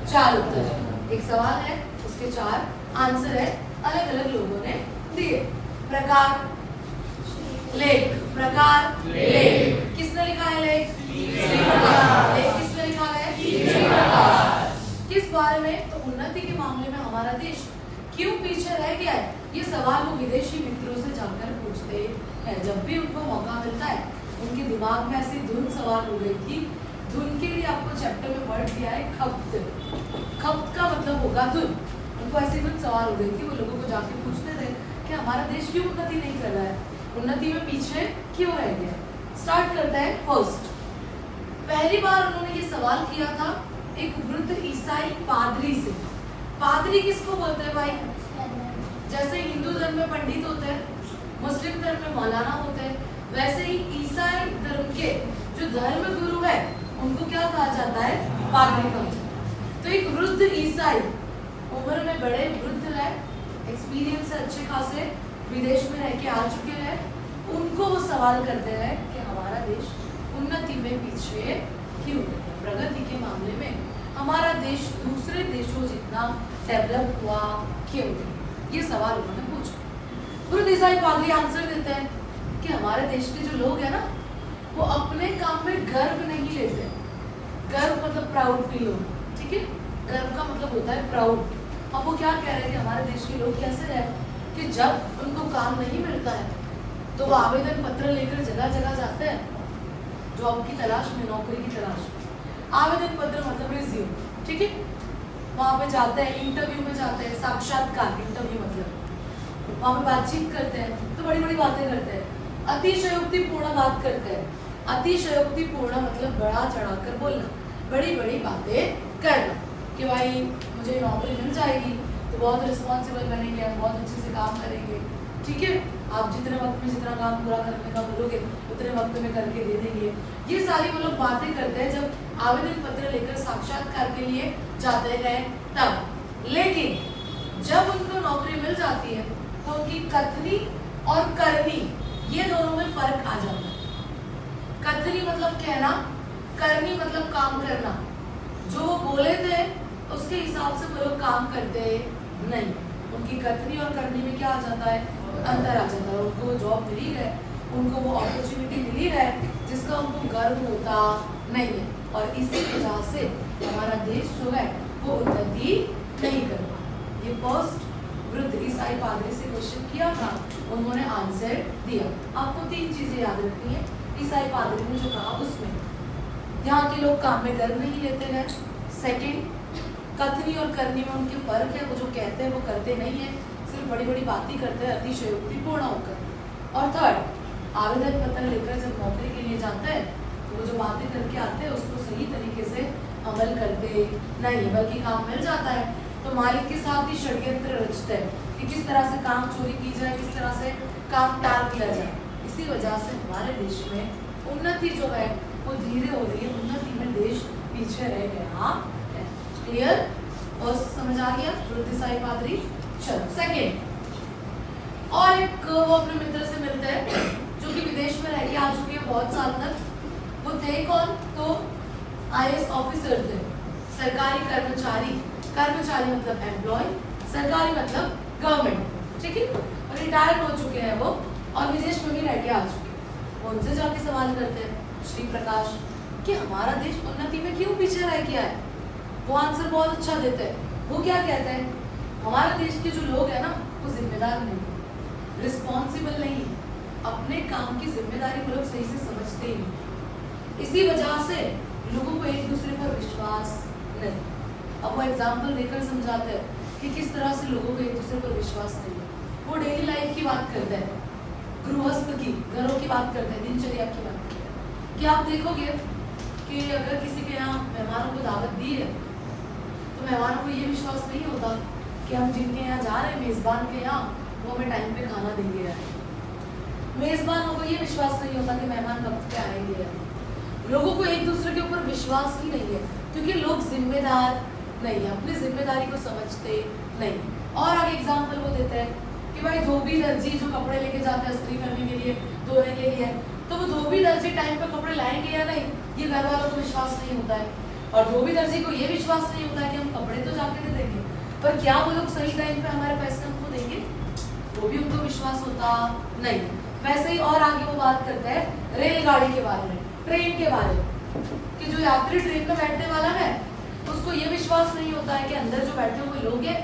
4 उत्तर है। एक सवाल है, उसके 4 आंसर है, अलग अलग लोगों ने दिए। प्रकार लेख, प्रकार लेख, किसने लिखा है लेख? श्री प्रकाश। लेख किसने लिखा है? श्री प्रकाश। किस बारे में? तो उन्नति के मामले में हमारा देश क्यों पीछे रह गया है, ये सवाल वो विदेशी मित्रों से जाकर पूछते हैं। जब भी उनको मौका मिलता है, उनके दिमाग में ऐसी धुन सवाल हो गई थी। धुन के लिए आपको चैप्टर में वर्ड दिया है खप्त। खप्त का मतलब होगा धुन। उनको ऐसी धुन सवाल हो गई थी, वो लोगों को जाके पूछते थे कि हमारा देश क्यों उन्नति नहीं कर रहा है, उन्नति में पीछे क्यों रह गया। स्टार्ट करता है फर्स्ट। पहली बार उन्होंने ये सवाल किया था एक वृद्ध ईसाई पादरी से। पादरी किसको बोलते हैं भाई? जैसे हिंदू धर्म में पंडित होते हैं, मुस्लिम धर्म में मौलाना होते हैं, वैसे ही ईसाई धर्म के जो धर्म गुरु है उनको क्या कहा जाता है? पादरी कहा जाता है। तो एक वृद्ध ईसाई, उम्र में बड़े वृद्ध है, एक्सपीरियंस है अच्छे खासे, विदेश में रह के आ चुके हैं, उनको वो सवाल करते हैं कि हमारा देश उन्नति में पीछे क्यों है, प्रगति के मामले में हमारा देश दूसरे देशों जितना डेवलप हुआ क्यों नहीं, ये सवाल उन्होंने पूछा। वृद्ध ईसाई पादरी आंसर देते हैं कि हमारे देश के जो लोग हैं ना, वो अपने काम में गर्व नहीं लेते। गर्व मतलब प्राउड फील हो, ठीक है? गर्व का मतलब होता है प्राउड। अब वो क्या कह रहे हैं कि हमारे देश के लोग कैसे रहे कि जब उनको काम नहीं मिलता है तो वो आवेदन पत्र लेकर जगह जगह जाते हैं, जॉब की तलाश में, नौकरी की तलाश में। आवेदन पत्र मतलब रिज्यूम, ठीक है? वहाँ पे जाते हैं, इंटरव्यू में जाते हैं, साक्षात्कार, इंटरव्यू मतलब वहाँ पे बातचीत करते हैं तो बड़ी बड़ी बातें करते हैं, अतिशयोक्तिपूर्ण बात करते हैं। अतिशयोक्तिपूर्ण मतलब बढ़ा चढ़ाकर बोलना, बड़ी बड़ी बातें करना कि भाई मुझे नौकरी मिल जाएगी तो बहुत रिस्पॉन्सिबल बनेंगे, हम बहुत अच्छे से काम करेंगे, ठीक है? आप जितने वक्त में जितना काम पूरा करने का बोलोगे उतने वक्त में करके दे देंगे। ये सारी वो लोग बातें करते हैं जब आवेदन पत्र लेकर साक्षात्कार के लिए जाते हैं तब। लेकिन जब उनको नौकरी मिल जाती है तो उनकी कथनी और करनी, ये दोनों में फर्क आ जाता है। कथनी मतलब कहना, करनी मतलब काम करना। जो वो बोले थे उसके हिसाब से वो लोग काम करते नहीं। उनकी कथनी और करनी में क्या आ जाता है? अंतर आ जाता है। उनको जॉब मिली है, उनको वो अपॉर्चुनिटी मिली है जिसका उनको गर्व होता नहीं है, और इसी वजह से हमारा देश जो है वो उन्नति नहीं कर पा। ये फर्स्ट वृद्ध ईसाई पादरी से क्वेश्चन किया था, उन्होंने आंसर दिया। आपको 3 चीजें याद रखनी है ईसाई पादरी ने जो कहा उसमें। यहाँ के लोग काम में गर्व नहीं लेते हैं। सेकंड, कथनी और करनी में उनके फर्क है, वो जो कहते हैं वो करते नहीं है, सिर्फ बड़ी बड़ी बातें करते हैं अतिशयोक्तिपूर्ण होकर। और थर्ड, आवेदन पत्र लेकर जब नौकरी के लिए जाते हैं तो वो जो बातें करके आते हैं उसको सही तरीके से अमल करते नहीं, बल्कि काम मिल जाता है तो मालिक के साथ ही षड्यंत्र रचते हैं कि किस तरह से काम चोरी की जाए, किस तरह से काम टाल दिया जाए। इसी वजह से हमारे देश में उन्नति जो है वो धीरे हो रही है, उन्नति में देश पीछे रह गया है। क्लियर? फर्स्ट समझ आ गया वृद्ध ईसाई पादरी। चलो सेकेंड, और एक वो अपने मित्र से मिलते हैं जो कि विदेश में रह के आ चुके हैं बहुत साल तक। वो थे कौन? तो IAS ऑफिसर थे, सरकारी कर्मचारी। कर्मचारी मतलब एम्प्लॉय, सरकारी मतलब गवर्नमेंट, ठीक है? और रिटायर हो चुके हैं वो, और विदेश में भी रह के आ चुके हैं। वो उनसे जाके सवाल करते हैं श्री प्रकाश कि हमारा देश उन्नति में क्यों पीछे रह गया है। वो आंसर बहुत अच्छा देते हैं। वो क्या कहते हैं? हमारे देश के जो लोग हैं ना वो जिम्मेदार नहीं, रिस्पॉन्सिबल नहीं, अपने काम की जिम्मेदारी को लोग सही से समझते ही नहीं। इसी वजह से लोगों को एक दूसरे पर विश्वास नहीं। अब वो एग्जाम्पल देकर समझाते हैं कि किस तरह से लोगों को एक दूसरे पर विश्वास नहीं है। वो डेली लाइफ की बात करते हैं, गृहस्थ की, घरों की बात करते हैं, दिनचर्या की बात करते हैं। कि आप देखोगे कि अगर किसी के यहाँ मेहमानों को दावत दी है तो मेहमानों को ये विश्वास नहीं होता कि हम जिनके यहाँ जा रहे हैं मेज़बान के यहाँ, वो हमें टाइम पे खाना देंगे यार। मेज़बानों को ये विश्वास नहीं होता कि मेहमान वक्त पे आएंगे यार। लोगों को एक दूसरे के ऊपर विश्वास ही नहीं है क्योंकि लोग जिम्मेदार नहीं है, अपनी जिम्मेदारी को समझते नहीं। और आगे एग्जाम्पल वो देते हैं कि भाई धोबी दर्जी जो कपड़े लेके जाते हैं इस्त्री करने के लिए, धोने के लिए, तो वो धोबी दर्जी टाइम पे कपड़े लाएंगे या नहीं, ये घर वालों को विश्वास नहीं होता है। और धोबी दर्जी को ये विश्वास नहीं होता है कि हम पर क्या वो लोग सही टाइम पे हमारे पैसे हमको देंगे? वो भी उनको विश्वास होता नहीं। वैसे ही और आगे वो बात करते हैं रेलगाड़ी के बारे में, ट्रेन के बारे में, कि जो यात्री ट्रेन में बैठने वाला है उसको ये विश्वास नहीं होता है कि अंदर जो बैठे हुए लोग हैं,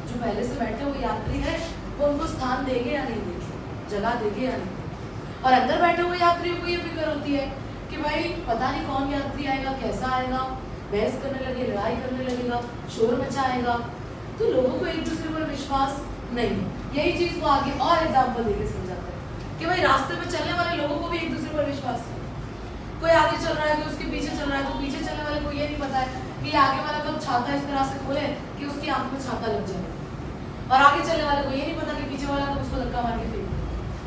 जो पहले से बैठे हुए यात्री है, वो उनको स्थान देंगे या नहीं देंगे, जगह देंगे या नहीं। और अंदर बैठे हुए यात्रियों को ये फिक्र होती है कि भाई पता नहीं कौन यात्री आएगा, कैसा आएगा, बहस करने लगे, लड़ाई करने लगेगा, शोर मचाएगा। तो लोगों को एक दूसरे पर विश्वास नहीं है। यही चीज को आगे और एग्जाम्पल देके समझाता है कि भाई रास्ते में चलने वाले लोगों को भी एक दूसरे पर विश्वास है। कोई आगे चल रहा है, कोई उसके पीछे चल रहा है, तो पीछे चलने वाले को ये नहीं पता है कि आगे वाला कब छाता इस तरह से खोले कि उसकी आंख में छाता लग जाए, और आगे चलने वाले को ये नहीं पता कि पीछे वाला कब उसको धक्का मार के फेंक।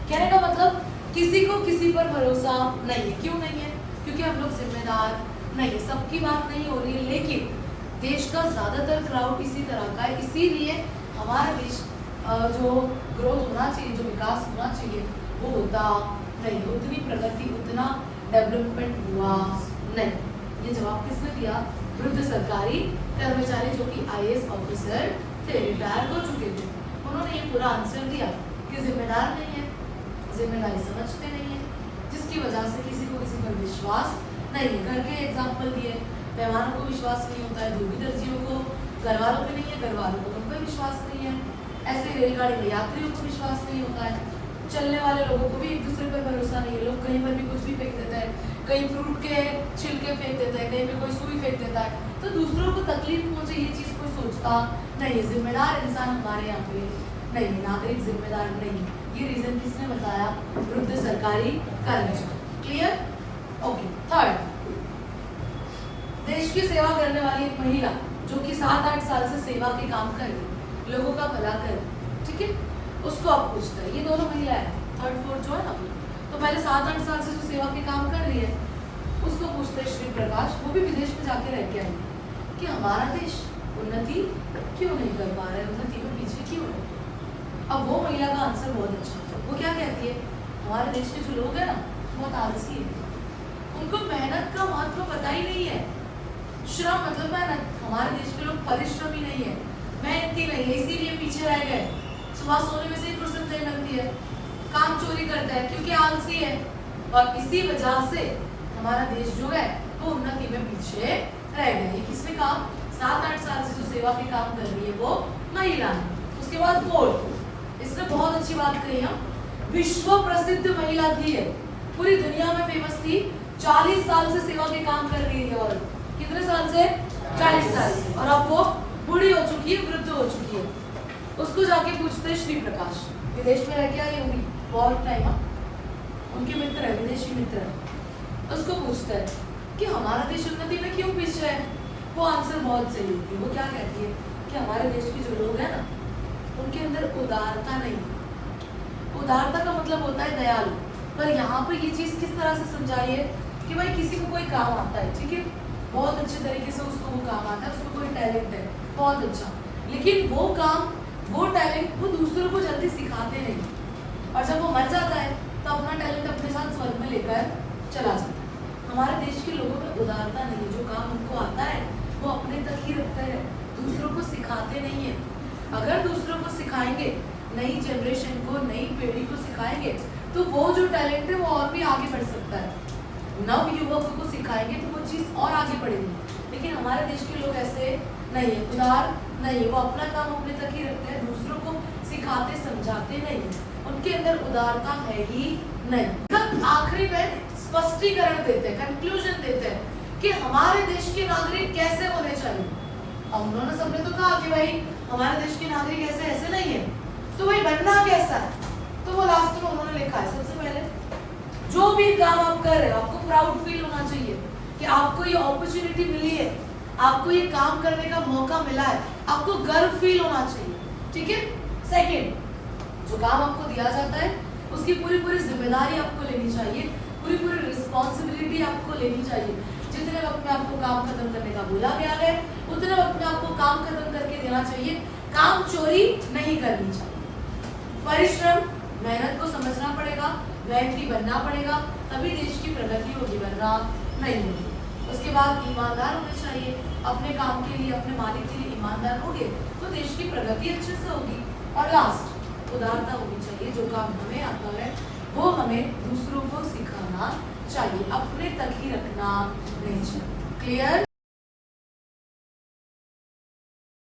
कहने का मतलब किसी को किसी पर भरोसा नहीं है। क्यों नहीं है? क्योंकि हम लोग जिम्मेदार नहीं है। सबकी बात नहीं हो रही है, लेकिन देश का ज्यादातर क्राउड इसी तरह का है। इसीलिए हमारा देश जो ग्रोथ होना चाहिए, जो विकास होना चाहिए, वो होता नहीं, उतनी प्रगति, उतना डेवलपमेंट हुआ नहीं। ये जवाब किसने दिया? वृद्ध सरकारी कर्मचारी जो कि आईएएस ऑफिसर थे, रिटायर हो चुके थे। उन्होंने ये पूरा आंसर दिया कि जिम्मेदार नहीं है, जिम्मेदारी समझते नहीं है, जिसकी वजह से किसी को किसी पर विश्वास नहीं है। घर के एग्जाम्पल दिए, मेहमानों को विश्वास नहीं होता है, धोबी दर्जियों को घर वालों पे नहीं है, घर वालों को उन पर विश्वास नहीं है। ऐसे रेलगाड़ी में यात्रियों को विश्वास नहीं होता है, चलने वाले लोगों को भी एक दूसरे पर भरोसा नहीं है। लोग कहीं पर भी कुछ भी फेंक देता है, कहीं फ्रूट के छिलके फेंक देता है, कहीं पे कोई सुई फेंक देता है, तो दूसरों को तकलीफ पहुंचे ये चीज कोई सोचता नहीं है। जिम्मेदार इंसान हमारे यहाँ पे नहीं, नागरिक जिम्मेदार नहीं। ये रीजन किसने बताया? वृद्ध सरकारी कर्मचारी। क्लियर? ओके। थर्ड, देश की सेवा करने वाली एक महिला जो कि 7-8 साल से सेवा के काम कर रही, लोगों का भला कर, ठीक है, उसको आप पूछते हैं। ये दोनों महिला है, थर्ड फोर्थ जो है ना, तो पहले 7-8 साल से जो सेवा के काम कर रही है उसको पूछते हैं श्री प्रकाश, वो भी विदेश में जाके रह के आई, कि हमारा देश उन्नति क्यों नहीं कर पा रहा है, उन्नति में पीछे क्यों है? अब वो महिला का आंसर बहुत अच्छा है। वो क्या कहती है? हमारे देश के जो लोग हैं ना, बहुत आलसी है, उनको मेहनत का महत्व पता ही नहीं है। श्रम मतलब मेहनत। हमारे देश के लोग परिश्रमी नहीं है, मेहनती नहीं है, इसीलिए पीछे रह गए। सुबह सोने में से ही फुर्सत नहीं मिलती है, काम चोरी करता है क्योंकि आलसी है, और इसी वजह से हमारा देश जो है वो उन्नति में पीछे रह गया। ये किसने कहा? 7-8 साल से जो सेवा के काम कर रही है वो महिला है। उसके बाद फोर्थ, इसने बहुत अच्छी बात कही है, विश्व प्रसिद्ध महिला थी है, पूरी दुनिया में फेमस थी, 40 साल से सेवा के काम कर रही है। और कितने साल से? 40 साल से। और अब वो बूढ़ी हो चुकी है, वृद्ध हो चुकी है। उसको जाके पूछते हैं श्री प्रकाश, विदेश में रह के आई होंगी बहुत टाइम, उनके मित्र है, विदेशी मित्र है, उसको पूछते हैं कि हमारा देश उन्नति में क्यों पीछे है? वो आंसर बहुत सही होती है। वो क्या कहती है कि हमारे देश के जो लोग हैं ना, उनके अंदर उदारता नहीं। उदारता का मतलब होता है दयालु, पर यहाँ पर ये चीज किस तरह से समझाई है कि भाई किसी को कोई काम आता है, ठीक है, बहुत अच्छे तरीके से उसको वो काम आता है, उसको कोई टैलेंट है बहुत अच्छा, लेकिन वो काम, वो टैलेंट वो दूसरों को जल्दी सिखाते नहीं, और जब वो मर जाता है तो अपना टैलेंट अपने साथ स्वर्ग में लेकर चला जाता है। हमारे देश के लोगों में उदारता नहीं है, जो काम उनको आता है वो अपने तक ही रखते हैं, दूसरों को सिखाते नहीं है। अगर दूसरों को सिखाएंगे, नई जनरेशन को, नई पीढ़ी को सिखाएंगे, तो वो जो टैलेंट है वो और भी आगे बढ़ सकता है। नव युवकों को सिखाएंगे तो वो चीज और आगे बढ़ेगी। लेकिन हमारे देश के लोग ऐसे नहीं है, उदार नहीं है, वो अपना काम अपने तक ही रखते हैं, दूसरों को सिखाते समझाते नहीं है, उनके अंदर उदारता है ही नहीं। आखिरी में स्पष्टीकरण देते हैं, कंक्लूजन देते हैं कि हमारे देश के नागरिक कैसे होने चाहिए। अब उन्होंने सबने तो कहा कि भाई हमारे देश के नागरिक ऐसे ऐसे नहीं है, तो भाई बनना कैसा है? तो वो लास्ट में उन्होंने लिखा है, सबसे पहले जो भी काम आप कर रहे हो आपको प्राउड फील होना चाहिए कि आपको ये अपॉर्चुनिटी मिली है, आपको ये काम करने का मौका मिला है, आपको गर्व फील होना चाहिए, ठीक है। सेकंड, जो काम आपको दिया जाता है उसकी पूरी पूरी जिम्मेदारी आपको लेनी चाहिए, पूरी पूरी रिस्पॉन्सिबिलिटी आपको लेनी चाहिए। जितने वक्त में आपको काम खत्म करने का बोला गया है उतने वक्त में आपको काम खत्म करके देना चाहिए, काम चोरी नहीं करनी चाहिए। परिश्रम, मेहनत को समझना पड़ेगा, मेहनती बनना पड़ेगा, तभी देश की प्रगति होगी, वरना नहीं होगी। उसके बाद ईमानदार होने चाहिए, अपने काम के लिए अपने मालिक के लिए ईमानदार होंगे तो देश की प्रगति अच्छे से होगी। और लास्ट उदारता होनी चाहिए, जो काम हमें आता है वो हमें दूसरों को सिखाना चाहिए, अपने तक ही रखना नहीं चाहिए। क्लियर?